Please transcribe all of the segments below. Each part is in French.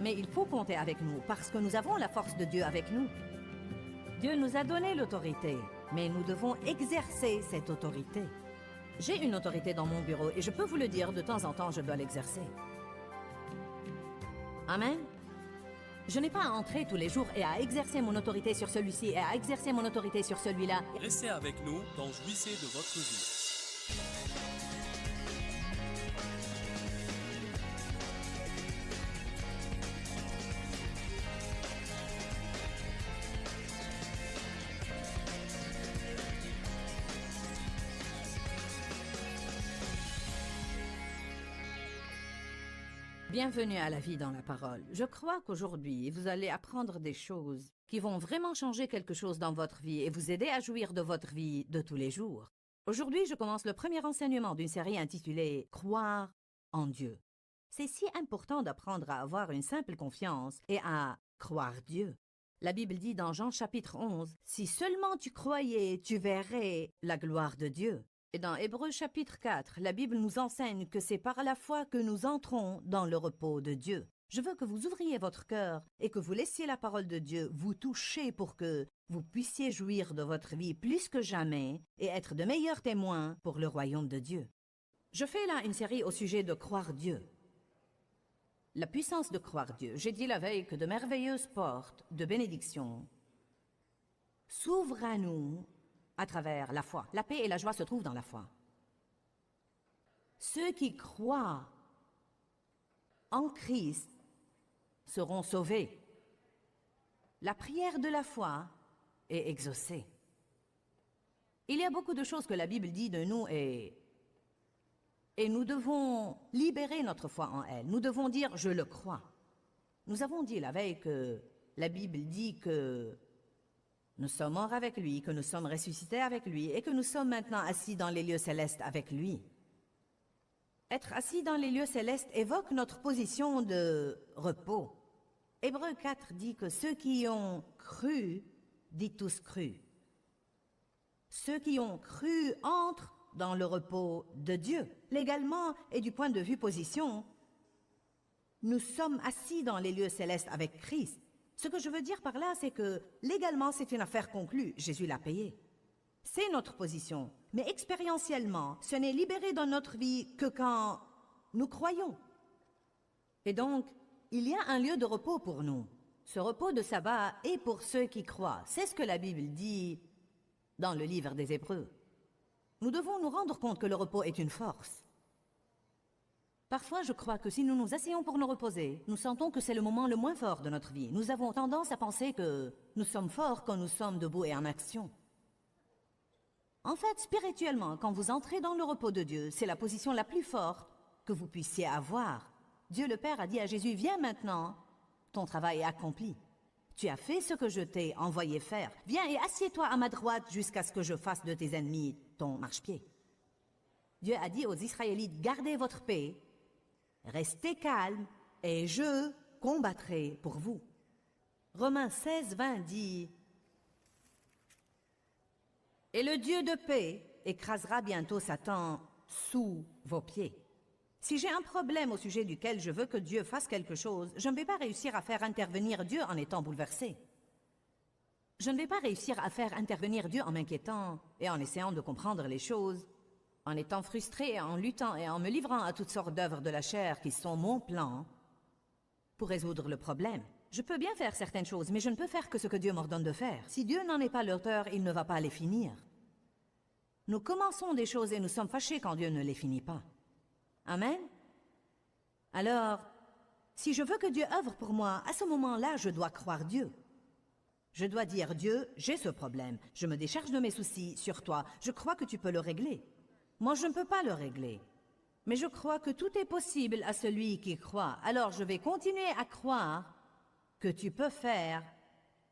Mais il faut compter avec nous parce que nous avons la force de Dieu avec nous. Dieu nous a donné l'autorité, mais nous devons exercer cette autorité. J'ai une autorité dans mon bureau et je peux vous le dire, de temps en temps, je dois l'exercer. Amen. Je n'ai pas à entrer tous les jours et à exercer mon autorité sur celui-ci et à exercer mon autorité sur celui-là. Restez avec nous dans Jouissez de votre vie. Bienvenue à la vie dans la parole. Je crois qu'aujourd'hui, vous allez apprendre des choses qui vont vraiment changer quelque chose dans votre vie et vous aider à jouir de votre vie de tous les jours. Aujourd'hui, je commence le premier enseignement d'une série intitulée « Croire en Dieu ». C'est si important d'apprendre à avoir une simple confiance et à croire Dieu. La Bible dit dans Jean chapitre 11, « Si seulement tu croyais, tu verrais la gloire de Dieu ». Et dans Hébreux chapitre 4, la Bible nous enseigne que c'est par la foi que nous entrons dans le repos de Dieu. Je veux que vous ouvriez votre cœur et que vous laissiez la parole de Dieu vous toucher pour que vous puissiez jouir de votre vie plus que jamais et être de meilleurs témoins pour le royaume de Dieu. Je fais là une série au sujet de croire Dieu. La puissance de croire Dieu. J'ai dit la veille que de merveilleuses portes de bénédiction s'ouvrent à nous à travers la foi. La paix et la joie se trouvent dans la foi. Ceux qui croient en Christ seront sauvés. La prière de la foi est exaucée. Il y a beaucoup de choses que la Bible dit de nous et nous devons libérer notre foi en elle. Nous devons dire « je le crois ». Nous avons dit la veille que la Bible dit que nous sommes morts avec lui, que nous sommes ressuscités avec lui et que nous sommes maintenant assis dans les lieux célestes avec lui. Être assis dans les lieux célestes évoque notre position de repos. Hébreux 4 dit que ceux qui ont cru, dit tous cru. Ceux qui ont cru entrent dans le repos de Dieu. Légalement et du point de vue position, nous sommes assis dans les lieux célestes avec Christ. Ce que je veux dire par là, c'est que légalement, c'est une affaire conclue. Jésus l'a payé. C'est notre position. Mais expérientiellement, ce n'est libéré dans notre vie que quand nous croyons. Et donc, il y a un lieu de repos pour nous. Ce repos de sabbat est pour ceux qui croient. C'est ce que la Bible dit dans le livre des Hébreux. Nous devons nous rendre compte que le repos est une force. Parfois, je crois que si nous nous asseyons pour nous reposer, nous sentons que c'est le moment le moins fort de notre vie. Nous avons tendance à penser que nous sommes forts quand nous sommes debout et en action. En fait, spirituellement, quand vous entrez dans le repos de Dieu, c'est la position la plus forte que vous puissiez avoir. Dieu le Père a dit à Jésus, « Viens maintenant, ton travail est accompli. Tu as fait ce que je t'ai envoyé faire. Viens et assieds-toi à ma droite jusqu'à ce que je fasse de tes ennemis ton marchepied. » Dieu a dit aux Israélites, « Gardez votre paix. Restez calmes et je combattrai pour vous. » Romains 16, 20 dit « Et le Dieu de paix écrasera bientôt Satan sous vos pieds. » Si j'ai un problème au sujet duquel je veux que Dieu fasse quelque chose, je ne vais pas réussir à faire intervenir Dieu en étant bouleversé. Je ne vais pas réussir à faire intervenir Dieu en m'inquiétant et en essayant de comprendre les choses, en étant frustré, en luttant et en me livrant à toutes sortes d'œuvres de la chair qui sont mon plan pour résoudre le problème. Je peux bien faire certaines choses, mais je ne peux faire que ce que Dieu m'ordonne de faire. Si Dieu n'en est pas l'auteur, il ne va pas les finir. Nous commençons des choses et nous sommes fâchés quand Dieu ne les finit pas. Amen? Alors, si je veux que Dieu œuvre pour moi, à ce moment-là, je dois croire Dieu. Je dois dire, Dieu, j'ai ce problème. Je me décharge de mes soucis sur toi. Je crois que tu peux le régler. Moi, je ne peux pas le régler. Mais je crois que tout est possible à celui qui croit. Alors, je vais continuer à croire que tu peux faire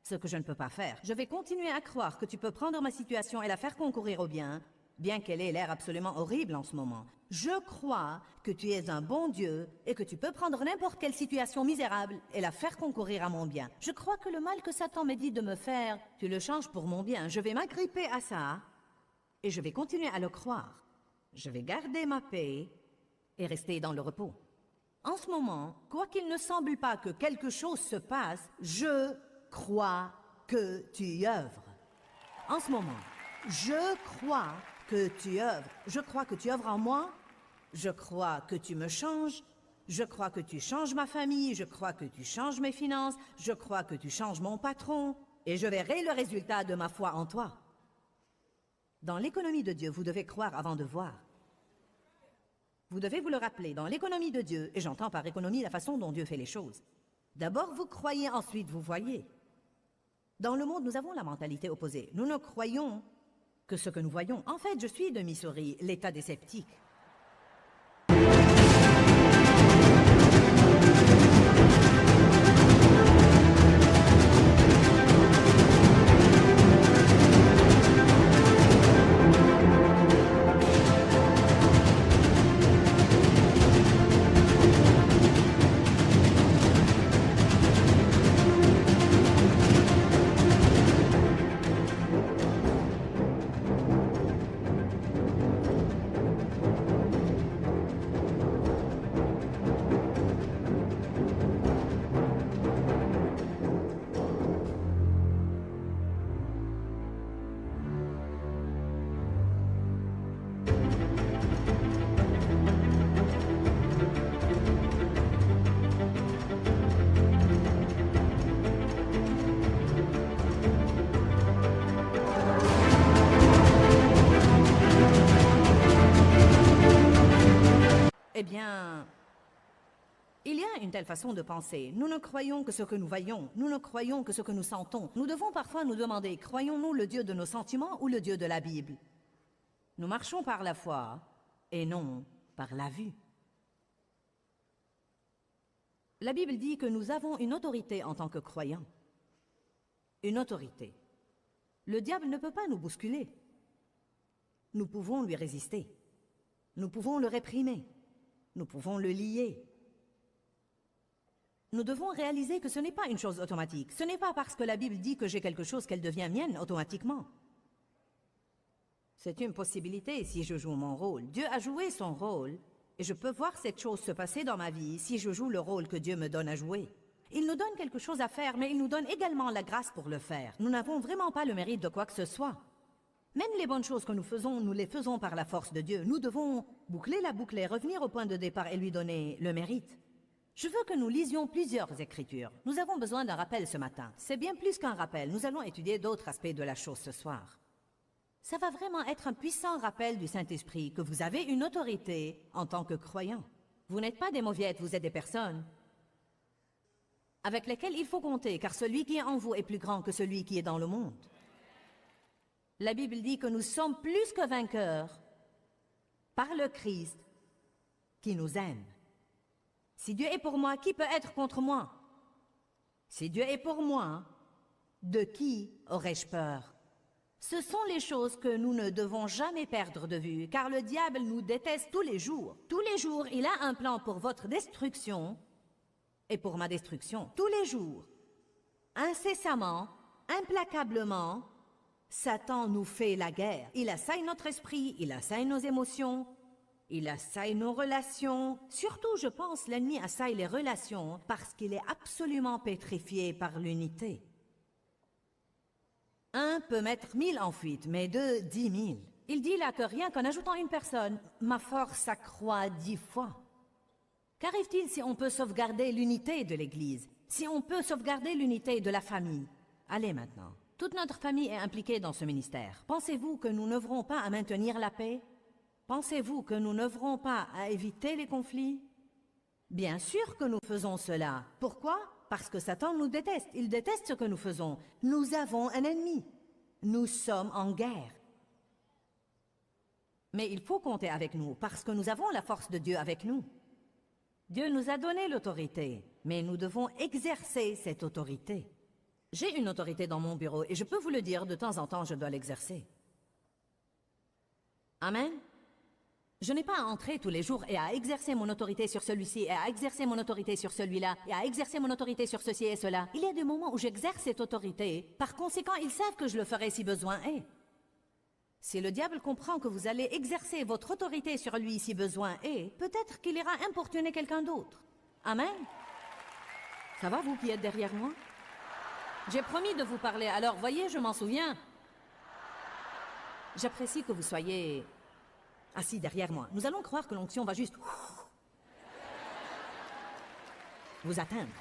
ce que je ne peux pas faire. Je vais continuer à croire que tu peux prendre ma situation et la faire concourir au bien, bien qu'elle ait l'air absolument horrible en ce moment. Je crois que tu es un bon Dieu et que tu peux prendre n'importe quelle situation misérable et la faire concourir à mon bien. Je crois que le mal que Satan me dit de me faire, tu le changes pour mon bien. Je vais m'agripper à ça et je vais continuer à le croire. Je vais garder ma paix et rester dans le repos. En ce moment, quoi qu'il ne semble pas que quelque chose se passe, je crois que tu y œuvres. En ce moment, je crois que tu œuvres. Je crois que tu œuvres en moi. Je crois que tu me changes. Je crois que tu changes ma famille. Je crois que tu changes mes finances. Je crois que tu changes mon patron. Et je verrai le résultat de ma foi en toi. Dans l'économie de Dieu, vous devez croire avant de voir. Vous devez vous le rappeler, dans l'économie de Dieu, et j'entends par économie la façon dont Dieu fait les choses. D'abord vous croyez, ensuite vous voyez. Dans le monde, nous avons la mentalité opposée. Nous ne croyons que ce que nous voyons. En fait, je suis de Missouri, l'État des sceptiques. Eh bien, il y a une telle façon de penser. Nous ne croyons que ce que nous voyons. Nous ne croyons que ce que nous sentons. Nous devons parfois nous demander, croyons-nous le Dieu de nos sentiments ou le Dieu de la Bible? Nous marchons par la foi et non par la vue. La Bible dit que nous avons une autorité en tant que croyants. Une autorité. Le diable ne peut pas nous bousculer. Nous pouvons lui résister. Nous pouvons le réprimer. Nous pouvons le lier. Nous devons réaliser que ce n'est pas une chose automatique. Ce n'est pas parce que la Bible dit que j'ai quelque chose qu'elle devient mienne automatiquement. C'est une possibilité si je joue mon rôle. Dieu a joué son rôle et je peux voir cette chose se passer dans ma vie si je joue le rôle que Dieu me donne à jouer. Il nous donne quelque chose à faire, mais il nous donne également la grâce pour le faire. Nous n'avons vraiment pas le mérite de quoi que ce soit. Même les bonnes choses que nous faisons, nous les faisons par la force de Dieu. Nous devons boucler la boucle et revenir au point de départ et lui donner le mérite. Je veux que nous lisions plusieurs écritures. Nous avons besoin d'un rappel ce matin. C'est bien plus qu'un rappel. Nous allons étudier d'autres aspects de la chose ce soir. Ça va vraiment être un puissant rappel du Saint-Esprit que vous avez une autorité en tant que croyant. Vous n'êtes pas des mauviettes, vous êtes des personnes avec lesquelles il faut compter, car celui qui est en vous est plus grand que celui qui est dans le monde. La Bible dit que nous sommes plus que vainqueurs par le Christ qui nous aime. Si Dieu est pour moi, qui peut être contre moi? Si Dieu est pour moi, de qui aurais-je peur? Ce sont les choses que nous ne devons jamais perdre de vue, car le diable nous déteste tous les jours. Tous les jours, il a un plan pour votre destruction et pour ma destruction. Tous les jours, incessamment, implacablement, Satan nous fait la guerre. Il assaille notre esprit, il assaille nos émotions, il assaille nos relations. Surtout, je pense, l'ennemi assaille les relations parce qu'il est absolument pétrifié par l'unité. Un peut mettre 1000 en fuite, mais deux, 10 000. Il dit là que rien qu'en ajoutant une personne, ma force s'accroît 10 fois. Qu'arrive-t-il si on peut sauvegarder l'unité de l'Église? Si on peut sauvegarder l'unité de la famille? Allez maintenant. Toute notre famille est impliquée dans ce ministère. Pensez-vous que nous n'œuvrons pas à maintenir la paix? Pensez-vous que nous n'œuvrons pas à éviter les conflits? Bien sûr que nous faisons cela. Pourquoi? Parce que Satan nous déteste. Il déteste ce que nous faisons. Nous avons un ennemi. Nous sommes en guerre. Mais il faut compter avec nous, parce que nous avons la force de Dieu avec nous. Dieu nous a donné l'autorité, mais nous devons exercer cette autorité. J'ai une autorité dans mon bureau, et je peux vous le dire, de temps en temps, je dois l'exercer. Amen. Je n'ai pas à entrer tous les jours et à exercer mon autorité sur celui-ci, et à exercer mon autorité sur celui-là, et à exercer mon autorité sur ceci et cela. Il y a des moments où j'exerce cette autorité. Par conséquent, ils savent que je le ferai si besoin est. Si le diable comprend que vous allez exercer votre autorité sur lui si besoin est, peut-être qu'il ira importuner quelqu'un d'autre. Amen. Ça va, vous qui êtes derrière moi? J'ai promis de vous parler, alors voyez, je m'en souviens. J'apprécie que vous soyez assis derrière moi. Nous allons croire que l'onction va juste vous atteindre.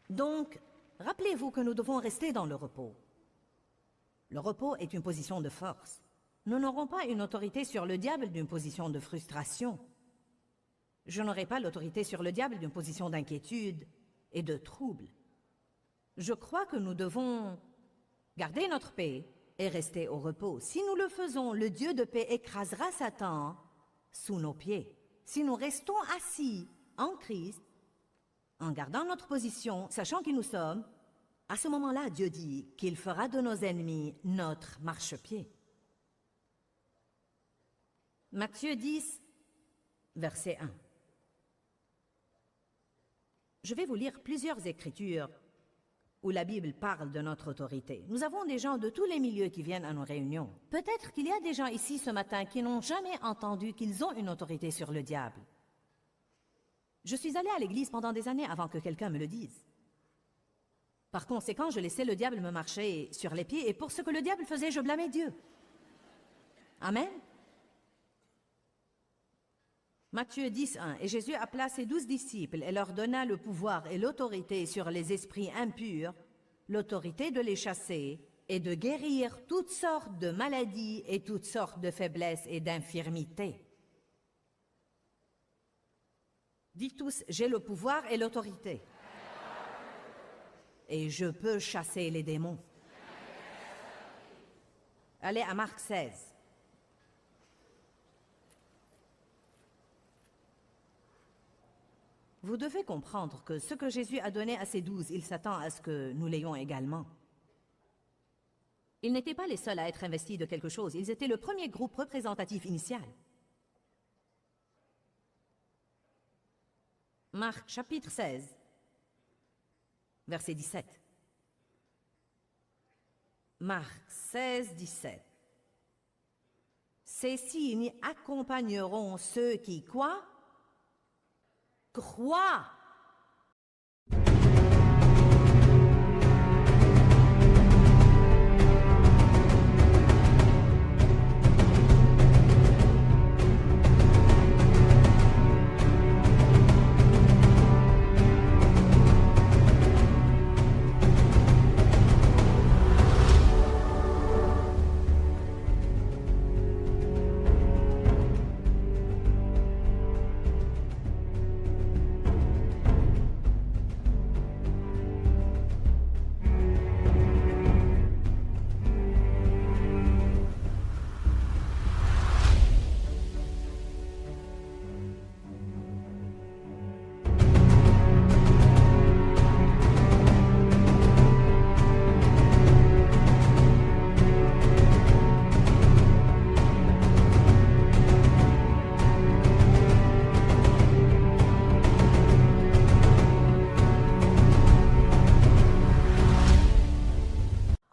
Donc, rappelez-vous que nous devons rester dans le repos. Le repos est une position de force. Nous n'aurons pas une autorité sur le diable d'une position de frustration. Je n'aurai pas l'autorité sur le diable d'une position d'inquiétude et de trouble. Je crois que nous devons garder notre paix et rester au repos. Si nous le faisons, le Dieu de paix écrasera Satan sous nos pieds. Si nous restons assis en Christ, en gardant notre position, sachant qui nous sommes, à ce moment-là, Dieu dit qu'il fera de nos ennemis notre marchepied. Matthieu 10, verset 1. Je vais vous lire plusieurs écritures où la Bible parle de notre autorité. Nous avons des gens de tous les milieux qui viennent à nos réunions. Peut-être qu'il y a des gens ici ce matin qui n'ont jamais entendu qu'ils ont une autorité sur le diable. Je suis allée à l'église pendant des années avant que quelqu'un me le dise. Par conséquent, je laissais le diable me marcher sur les pieds et pour ce que le diable faisait, je blâmais Dieu. Amen. Matthieu 10, 1. Et Jésus appela ses 12 disciples et leur donna le pouvoir et l'autorité sur les esprits impurs, l'autorité de les chasser et de guérir toutes sortes de maladies et toutes sortes de faiblesses et d'infirmités. Dites tous, j'ai le pouvoir et l'autorité. Et je peux chasser les démons. Allez à Marc 16. Vous devez comprendre que ce que Jésus a donné à ses 12, il s'attend à ce que nous l'ayons également. Ils n'étaient pas les seuls à être investis de quelque chose, ils étaient le premier groupe représentatif initial. Marc chapitre 16, verset 17. Marc 16, 17. Ces signes accompagneront ceux qui, quoi? Croient.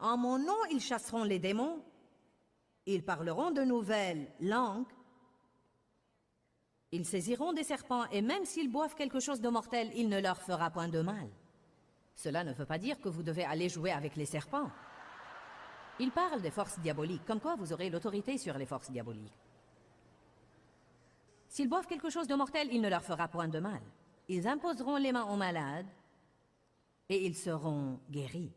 En mon nom, ils chasseront les démons, ils parleront de nouvelles langues, ils saisiront des serpents, et même s'ils boivent quelque chose de mortel, il ne leur fera point de mal. Cela ne veut pas dire que vous devez aller jouer avec les serpents. Il parle des forces diaboliques, comme quoi vous aurez l'autorité sur les forces diaboliques. S'ils boivent quelque chose de mortel, il ne leur fera point de mal. Ils imposeront les mains aux malades, et ils seront guéris.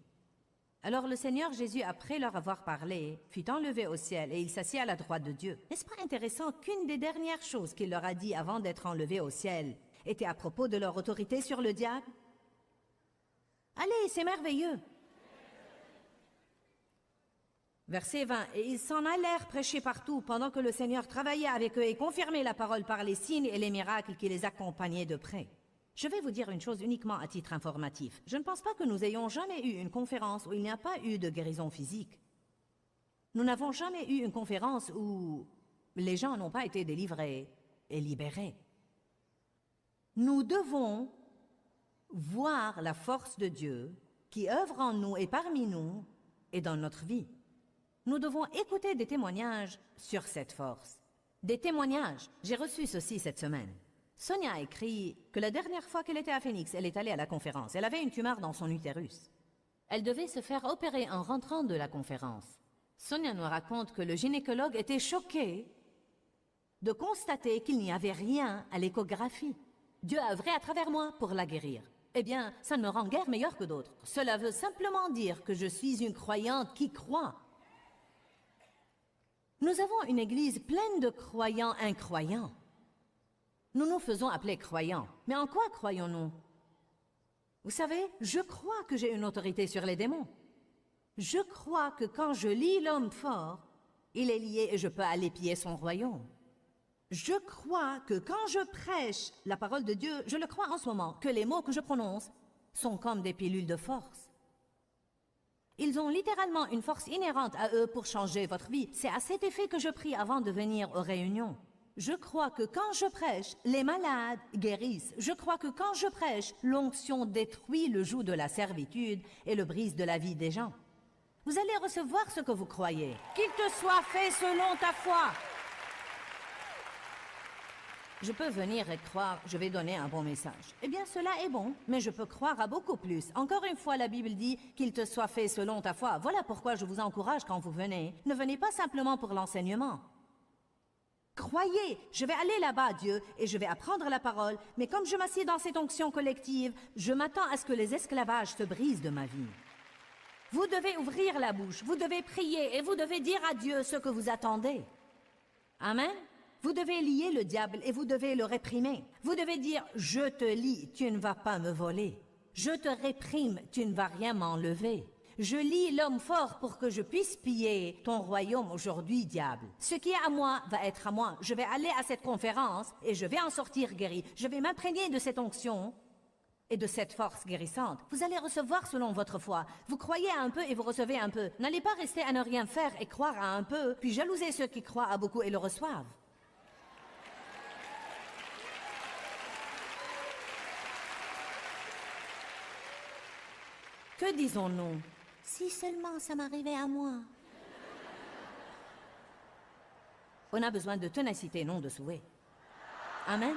Alors le Seigneur Jésus, après leur avoir parlé, fut enlevé au ciel et il s'assit à la droite de Dieu. N'est-ce pas intéressant qu'une des dernières choses qu'il leur a dit avant d'être enlevé au ciel était à propos de leur autorité sur le diable? Allez, c'est merveilleux. Verset 20. Et ils s'en allèrent prêcher partout pendant que le Seigneur travaillait avec eux et confirmait la parole par les signes et les miracles qui les accompagnaient de près. Je vais vous dire une chose uniquement à titre informatif. Je ne pense pas que nous ayons jamais eu une conférence où il n'y a pas eu de guérison physique. Nous n'avons jamais eu une conférence où les gens n'ont pas été délivrés et libérés. Nous devons voir la force de Dieu qui œuvre en nous et parmi nous et dans notre vie. Nous devons écouter des témoignages sur cette force. Des témoignages. J'ai reçu ceci cette semaine. Sonia a écrit que la dernière fois qu'elle était à Phoenix, elle est allée à la conférence. Elle avait une tumeur dans son utérus. Elle devait se faire opérer en rentrant de la conférence. Sonia nous raconte que le gynécologue était choqué de constater qu'il n'y avait rien à l'échographie. Dieu a œuvré à travers moi pour la guérir. Eh bien, ça ne me rend guère meilleure que d'autres. Cela veut simplement dire que je suis une croyante qui croit. Nous avons une église pleine de croyants incroyants. Nous nous faisons appeler croyants. Mais en quoi croyons-nous? Vous savez, je crois que j'ai une autorité sur les démons. Je crois que quand je lis l'homme fort, il est lié et je peux aller piller son royaume. Je crois que quand je prêche la parole de Dieu, je le crois en ce moment, que les mots que je prononce sont comme des pilules de force. Ils ont littéralement une force inhérente à eux pour changer votre vie. C'est à cet effet que je prie avant de venir aux réunions. Je crois que quand je prêche, les malades guérissent. Je crois que quand je prêche, l'onction détruit le joug de la servitude et le brise de la vie des gens. Vous allez recevoir ce que vous croyez. Qu'il te soit fait selon ta foi. Je peux venir et croire, je vais donner un bon message. Eh bien, cela est bon, mais je peux croire à beaucoup plus. Encore une fois, la Bible dit qu'il te soit fait selon ta foi. Voilà pourquoi je vous encourage quand vous venez. Ne venez pas simplement pour l'enseignement. Croyez, je vais aller là-bas, Dieu, et je vais apprendre la parole, mais comme je m'assieds dans cette onction collective, je m'attends à ce que les esclavages se brisent de ma vie. Vous devez ouvrir la bouche, vous devez prier, et vous devez dire à Dieu ce que vous attendez. Amen. Vous devez lier le diable et vous devez le réprimer. Vous devez dire, je te lie, tu ne vas pas me voler. Je te réprime, tu ne vas rien m'enlever. Je lie l'homme fort pour que je puisse piller ton royaume aujourd'hui, diable. Ce qui est à moi va être à moi. Je vais aller à cette conférence et je vais en sortir guéri. Je vais m'imprégner de cette onction et de cette force guérissante. Vous allez recevoir selon votre foi. Vous croyez à un peu et vous recevez un peu. N'allez pas rester à ne rien faire et croire à un peu, puis jalouser ceux qui croient à beaucoup et le reçoivent. Que disons-nous? Si seulement ça m'arrivait à moi. On a besoin de ténacité, non de souhait. Amen.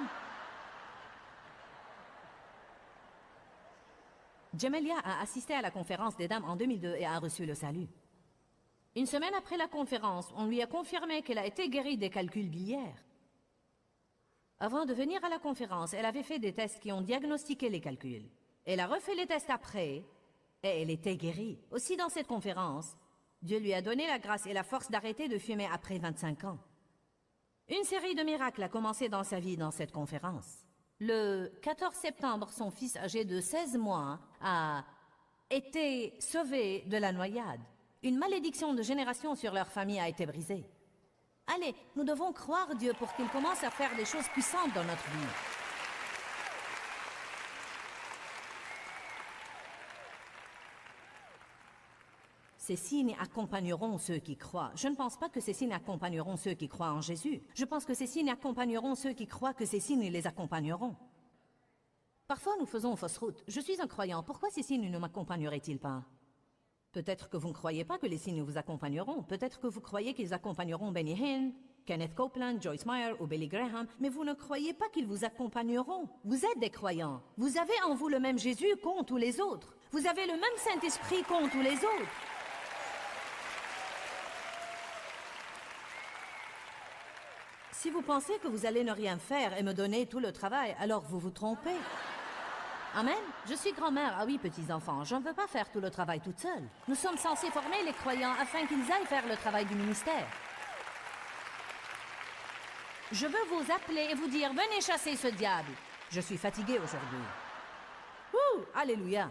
Jamelia a assisté à la conférence des dames en 2002 et a reçu le salut. Une semaine après la conférence, on lui a confirmé qu'elle a été guérie des calculs biliaires. Avant de venir à la conférence, elle avait fait des tests qui ont diagnostiqué les calculs. Elle a refait les tests après, et elle était guérie. Aussi dans cette conférence, Dieu lui a donné la grâce et la force d'arrêter de fumer après 25 ans. Une série de miracles a commencé dans sa vie dans cette conférence. Le 14 septembre, son fils âgé de 16 mois a été sauvé de la noyade. Une malédiction de génération sur leur famille a été brisée. Allez, nous devons croire Dieu pour qu'il commence à faire des choses puissantes dans notre vie. Ces signes accompagneront ceux qui croient. Je ne pense pas que ces signes accompagneront ceux qui croient en Jésus. Je pense que ces signes accompagneront ceux qui croient que ces signes les accompagneront. Parfois, nous faisons fausse route. Je suis un croyant. Pourquoi ces signes ne m'accompagneraient-ils pas? Peut-être que vous ne croyez pas que les signes vous accompagneront. Peut-être que vous croyez qu'ils accompagneront Benny Hinn, Kenneth Copeland, Joyce Meyer ou Billy Graham, mais vous ne croyez pas qu'ils vous accompagneront. Vous êtes des croyants. Vous avez en vous le même Jésus qu'ont tous les autres. Vous avez le même Saint-Esprit qu'ont tous les autres. Si vous pensez que vous allez ne rien faire et me donner tout le travail, alors vous vous trompez. Amen. Je suis grand-mère. Ah oui, petits-enfants, je ne veux pas faire tout le travail toute seule. Nous sommes censés former les croyants afin qu'ils aillent faire le travail du ministère. Je veux vous appeler et vous dire, venez chasser ce diable. Je suis fatiguée aujourd'hui. Ouh, alléluia.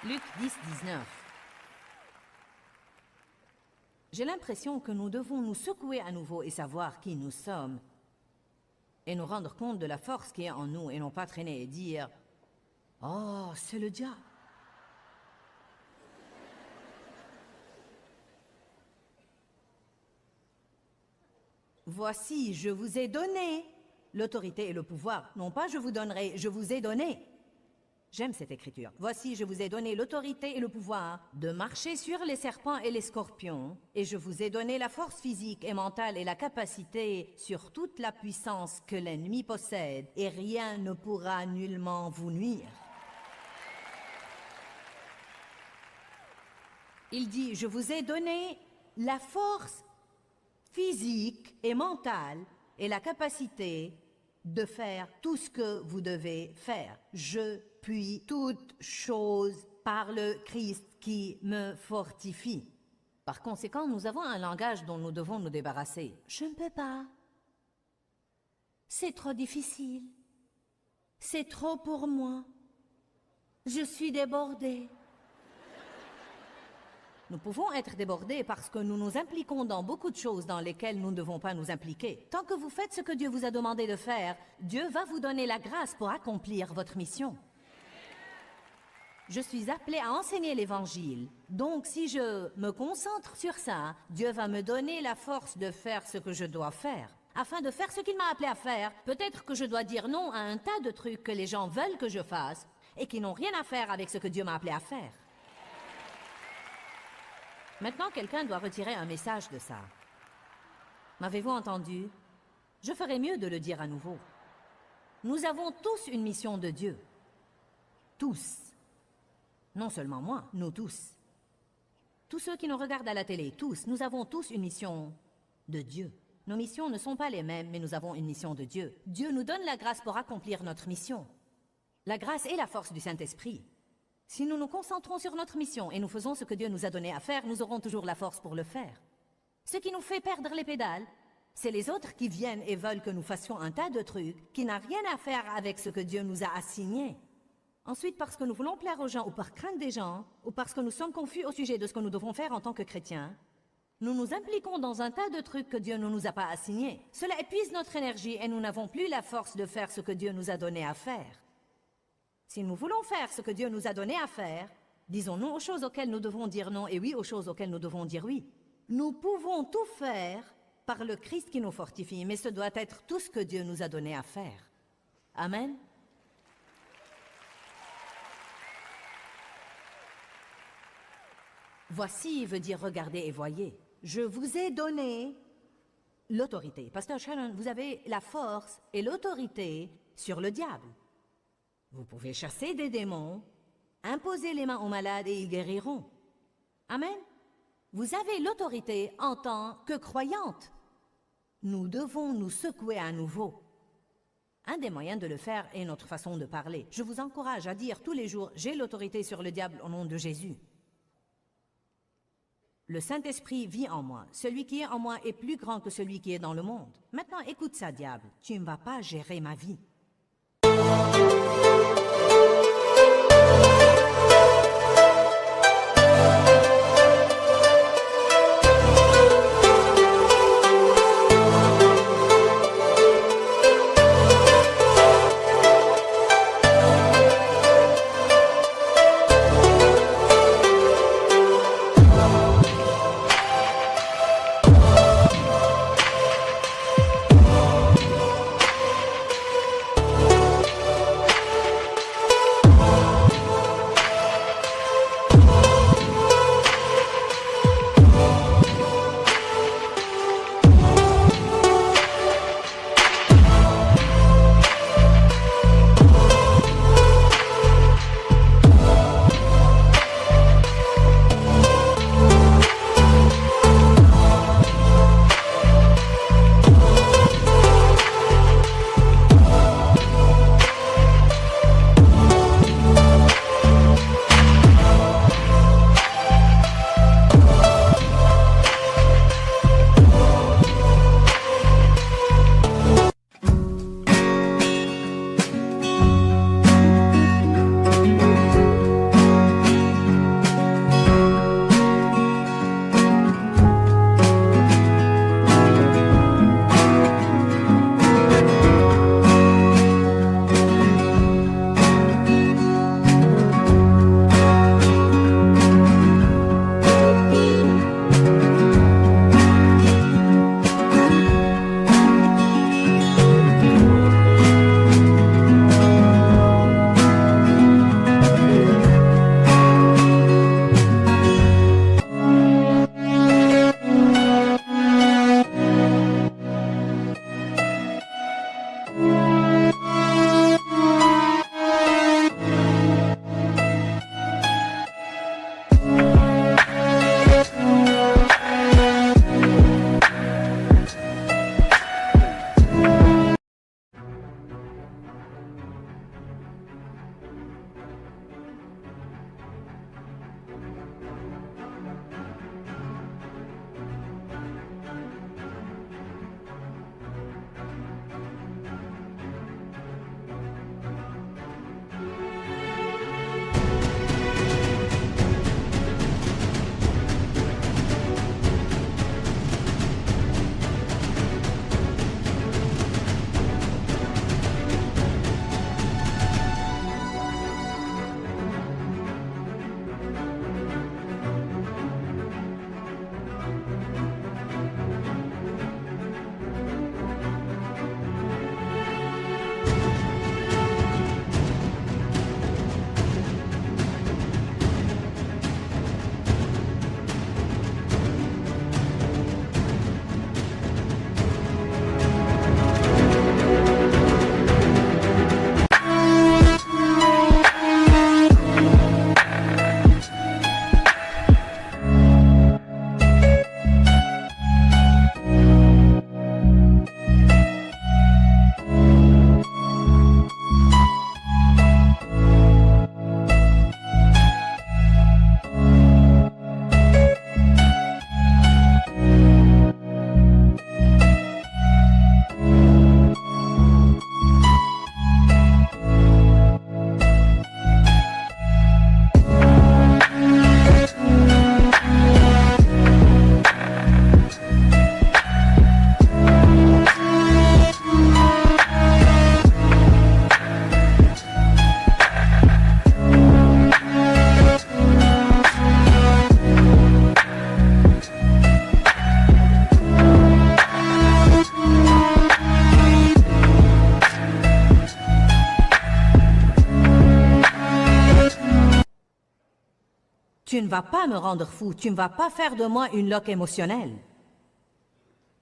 Luc 10, 19. J'ai l'impression que nous devons nous secouer à nouveau et savoir qui nous sommes et nous rendre compte de la force qui est en nous et non pas traîner et dire « Oh, c'est le diable !» Voici, je vous ai donné l'autorité et le pouvoir. Non pas je vous donnerai, je vous ai donné. J'aime cette écriture. Voici, je vous ai donné l'autorité et le pouvoir de marcher sur les serpents et les scorpions, et je vous ai donné la force physique et mentale et la capacité sur toute la puissance que l'ennemi possède, et rien ne pourra nullement vous nuire. Il dit, je vous ai donné la force physique et mentale et la capacité de faire tout ce que vous devez faire. Je puis toute chose par le Christ qui me fortifie. Par conséquent, nous avons un langage dont nous devons nous débarrasser. Je ne peux pas. C'est trop difficile. C'est trop pour moi. Je suis débordée. Nous pouvons être débordés parce que nous nous impliquons dans beaucoup de choses dans lesquelles nous ne devons pas nous impliquer. Tant que vous faites ce que Dieu vous a demandé de faire, Dieu va vous donner la grâce pour accomplir votre mission. Je suis appelée à enseigner l'Évangile. Donc, si je me concentre sur ça, Dieu va me donner la force de faire ce que je dois faire. Afin de faire ce qu'il m'a appelé à faire, peut-être que je dois dire non à un tas de trucs que les gens veulent que je fasse et qui n'ont rien à faire avec ce que Dieu m'a appelé à faire. Maintenant, quelqu'un doit retirer un message de ça. M'avez-vous entendu? Je ferais mieux de le dire à nouveau. Nous avons tous une mission de Dieu. Tous. Non seulement moi, nous tous. Tous ceux qui nous regardent à la télé, tous, nous avons tous une mission de Dieu. Nos missions ne sont pas les mêmes, mais nous avons une mission de Dieu. Dieu nous donne la grâce pour accomplir notre mission. La grâce est la force du Saint-Esprit. Si nous nous concentrons sur notre mission et nous faisons ce que Dieu nous a donné à faire, nous aurons toujours la force pour le faire. Ce qui nous fait perdre les pédales, c'est les autres qui viennent et veulent que nous fassions un tas de trucs qui n'ont rien à faire avec ce que Dieu nous a assigné. Ensuite, parce que nous voulons plaire aux gens ou par crainte des gens, ou parce que nous sommes confus au sujet de ce que nous devons faire en tant que chrétiens, nous nous impliquons dans un tas de trucs que Dieu ne nous a pas assignés. Cela épuise notre énergie et nous n'avons plus la force de faire ce que Dieu nous a donné à faire. Si nous voulons faire ce que Dieu nous a donné à faire, disons non aux choses auxquelles nous devons dire non et oui aux choses auxquelles nous devons dire oui. Nous pouvons tout faire par le Christ qui nous fortifie, mais ce doit être tout ce que Dieu nous a donné à faire. Amen. Voici veut dire regardez et voyez. Je vous ai donné l'autorité. Pasteur Shannon, vous avez la force et l'autorité sur le diable. Vous pouvez chasser des démons, imposer les mains aux malades et ils guériront. Amen. Vous avez l'autorité en tant que croyante. Nous devons nous secouer à nouveau. Un des moyens de le faire est notre façon de parler. Je vous encourage à dire tous les jours, j'ai l'autorité sur le diable au nom de Jésus. Le Saint-Esprit vit en moi. Celui qui est en moi est plus grand que celui qui est dans le monde. Maintenant, écoute ça, diable. Tu ne vas pas gérer ma vie. Tu ne vas pas me rendre fou, tu ne vas pas faire de moi une loque émotionnelle.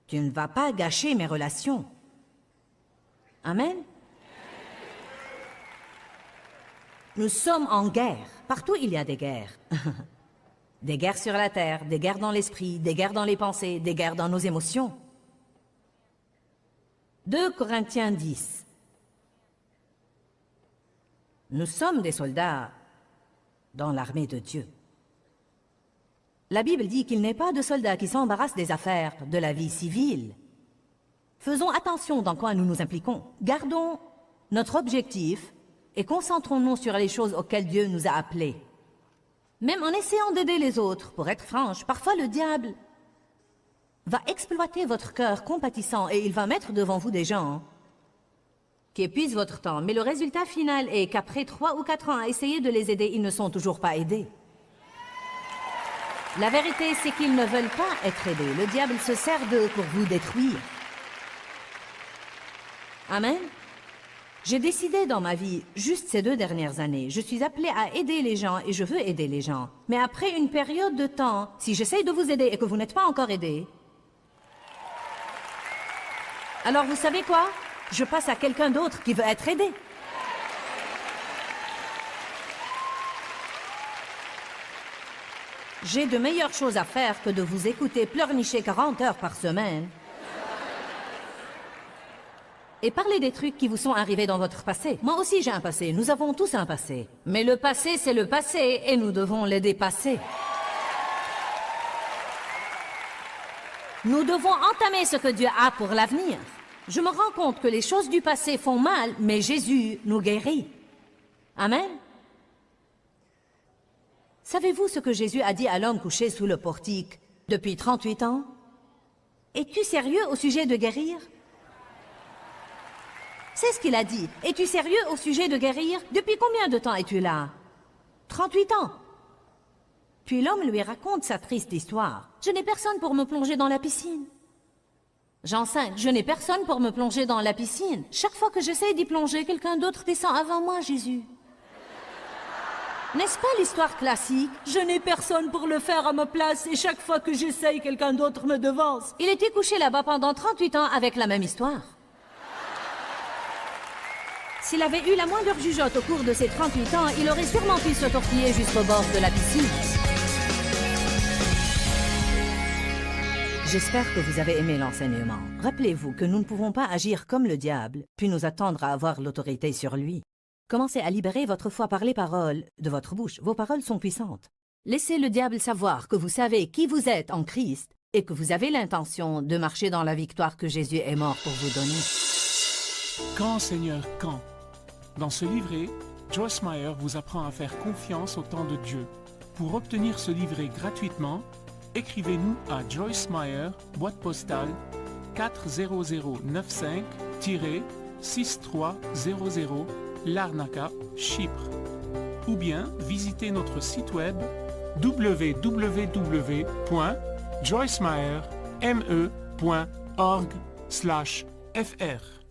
Tu ne vas pas gâcher mes relations. Amen. Nous sommes en guerre. Partout, il y a des guerres. Des guerres sur la terre, des guerres dans l'esprit, des guerres dans les pensées, des guerres dans nos émotions. 2 Corinthiens 10. Nous sommes des soldats dans l'armée de Dieu. La Bible dit qu'il n'est pas de soldats qui s'embarrassent des affaires de la vie civile. Faisons attention dans quoi nous nous impliquons. Gardons notre objectif et concentrons-nous sur les choses auxquelles Dieu nous a appelés. Même en essayant d'aider les autres, pour être franche, parfois le diable va exploiter votre cœur compatissant et il va mettre devant vous des gens qui épuisent votre temps. Mais le résultat final est qu'après 3 ou 4 ans à essayer de les aider, ils ne sont toujours pas aidés. La vérité, c'est qu'ils ne veulent pas être aidés. Le diable se sert d'eux pour vous détruire. Amen. J'ai décidé dans ma vie, juste ces 2 dernières années, je suis appelée à aider les gens et je veux aider les gens. Mais après une période de temps, si j'essaye de vous aider et que vous n'êtes pas encore aidé, alors vous savez quoi? Je passe à quelqu'un d'autre qui veut être aidé. J'ai de meilleures choses à faire que de vous écouter pleurnicher 40 heures par semaine et parler des trucs qui vous sont arrivés dans votre passé. Moi aussi j'ai un passé, nous avons tous un passé. Mais le passé, c'est le passé et nous devons les dépasser. Nous devons entamer ce que Dieu a pour l'avenir. Je me rends compte que les choses du passé font mal, mais Jésus nous guérit. Amen. Savez-vous ce que Jésus a dit à l'homme couché sous le portique depuis 38 ans? Es-tu sérieux au sujet de guérir? C'est ce qu'il a dit. Es-tu sérieux au sujet de guérir? Depuis combien de temps es-tu là? 38 ans. Puis l'homme lui raconte sa triste histoire. Je n'ai personne pour me plonger dans la piscine. Jean 5, je n'ai personne pour me plonger dans la piscine. Chaque fois que j'essaie d'y plonger, quelqu'un d'autre descend avant moi, Jésus. N'est-ce pas l'histoire classique? Je n'ai personne pour le faire à ma place et chaque fois que j'essaye, quelqu'un d'autre me devance. Il était couché là-bas pendant 38 ans avec la même histoire. S'il avait eu la moindre jugeote au cours de ces 38 ans, il aurait sûrement pu se tortiller jusqu'au bord de la piscine. J'espère que vous avez aimé l'enseignement. Rappelez-vous que nous ne pouvons pas agir comme le diable, puis nous attendre à avoir l'autorité sur lui. Commencez à libérer votre foi par les paroles de votre bouche. Vos paroles sont puissantes. Laissez le diable savoir que vous savez qui vous êtes en Christ et que vous avez l'intention de marcher dans la victoire que Jésus est mort pour vous donner. Quand, Seigneur, quand? Dans ce livret, Joyce Meyer vous apprend à faire confiance au temps de Dieu. Pour obtenir ce livret gratuitement, écrivez-nous à Joyce Meyer, boîte postale 40095-6300, Larnaca, Chypre. Ou bien visitez notre site web www.joycemeyer.org/fr.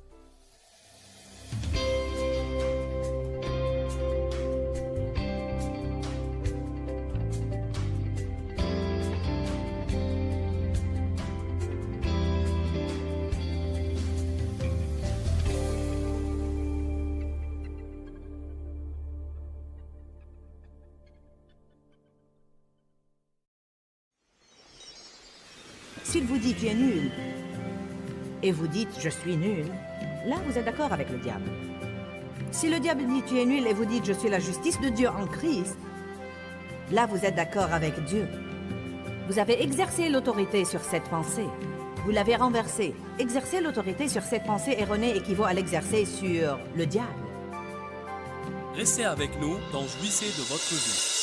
S'il vous dit tu es nul, et vous dites je suis nul, là vous êtes d'accord avec le diable. Si le diable dit tu es nul et vous dites je suis la justice de Dieu en Christ, là vous êtes d'accord avec Dieu. Vous avez exercé l'autorité sur cette pensée. Vous l'avez renversée. Exercer l'autorité sur cette pensée erronée équivaut à l'exercer sur le diable. Restez avec nous dans Jouissez de votre vie.